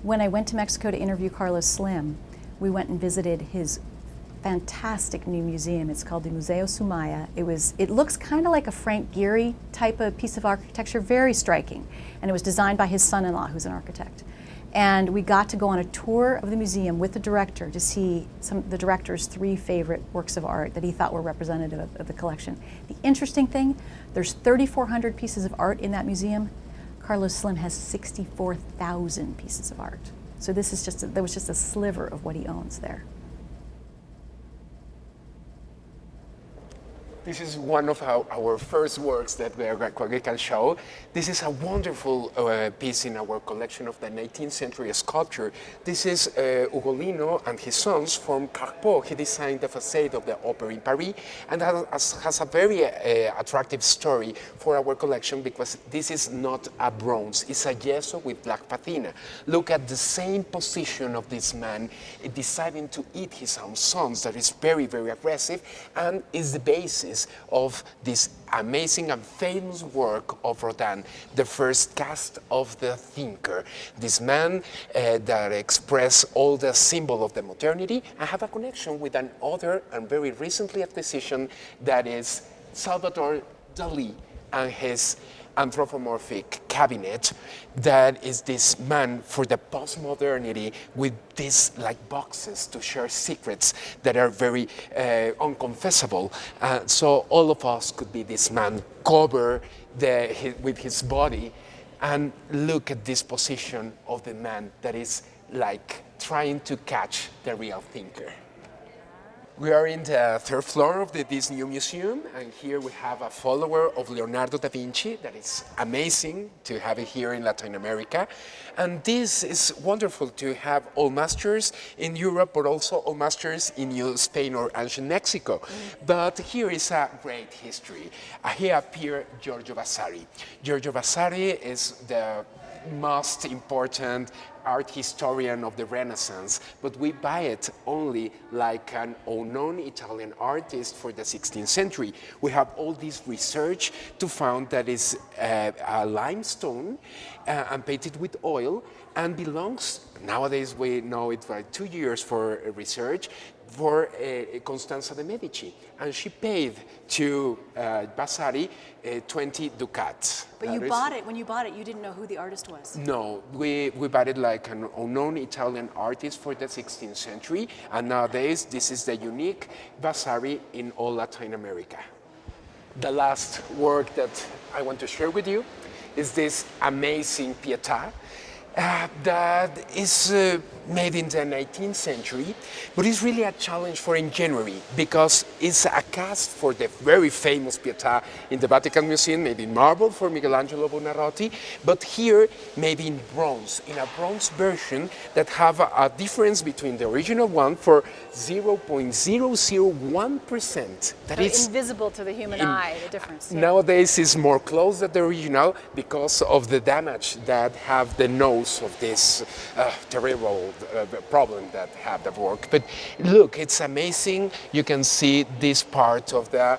When I went to Mexico to interview Carlos Slim, we went and visited his fantastic new museum. It's called the Museo Soumaya. It looks kind of like a Frank Gehry type of piece of architecture, very striking. And it was designed by his son-in-law, who's an architect. And we got to go on a tour of the museum with the director to see the director's 3 favorite works of art that he thought were representative of the collection. The interesting thing, there's 3,400 pieces of art in that museum. Carlos Slim has 64,000 pieces of art. So this is there was just a sliver of what he owns there. This is one of our first works that we can show. This is a wonderful piece in our collection of the 19th century sculpture. This is Ugolino and his sons from Carpeaux. He designed the facade of the Opera in Paris, and has a very attractive story for our collection because this is not a bronze, it's a gesso with black patina. Look at the same position of this man deciding to eat his own sons. That is very, very aggressive, and is the basis of this amazing and famous work of Rodin, the first cast of the thinker. This man that expressed all the symbol of the modernity and have a connection with another and very recently acquisition that is Salvador Dali and his anthropomorphic cabinet, that is this man for the postmodernity with these like boxes to share secrets that are very unconfessable. So all of us could be this man, cover with his body and look at this position of the man that is like trying to catch the real thinker. We are in the 3rd floor of this new museum, and here we have a follower of Leonardo da Vinci that is amazing to have it here in Latin America. And this is wonderful to have all masters in Europe, but also all masters in New Spain or ancient Mexico. But here is a great history. Here appears Giorgio Vasari. Giorgio Vasari is the most important art historian of the Renaissance, but we buy it only like an unknown Italian artist for the 16th century. We have all this research to find that is a limestone and painted with oil and belongs, nowadays we know it for 2 years for research, for Constanza de Medici, and she paid to Vasari 20 ducats. But you bought it, when you bought it, you didn't know who the artist was? No, we bought it like an unknown Italian artist for the 16th century, and nowadays this is the unique Vasari in all Latin America. The last work that I want to share with you is this amazing Pietà that is made in the 19th century, but it's really a challenge for engineering because it's a cast for the very famous Pietà in the Vatican Museum, made in marble for Michelangelo Buonarroti, but here made in a bronze version that have a difference between the original one for 0.001%. That is invisible to the human eye, the difference. Yeah. Nowadays it's more close than the original because of the damage that have the nose of this terrible problem that have the work. But look, it's amazing. You can see this part of the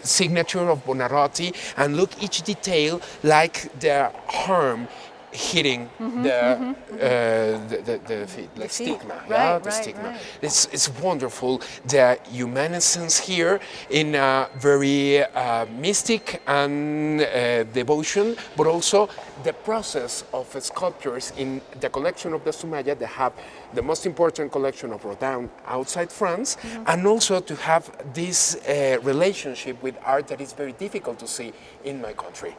signature of Buonarroti, and look each detail like the arm hitting the stigma, the stigma. Right. It's wonderful. The humanescence here in a very mystic and devotion, but also the process of sculptures in the collection of the Soumaya. They have the most important collection of Rodin outside France, and also to have this relationship with art that is very difficult to see in my country.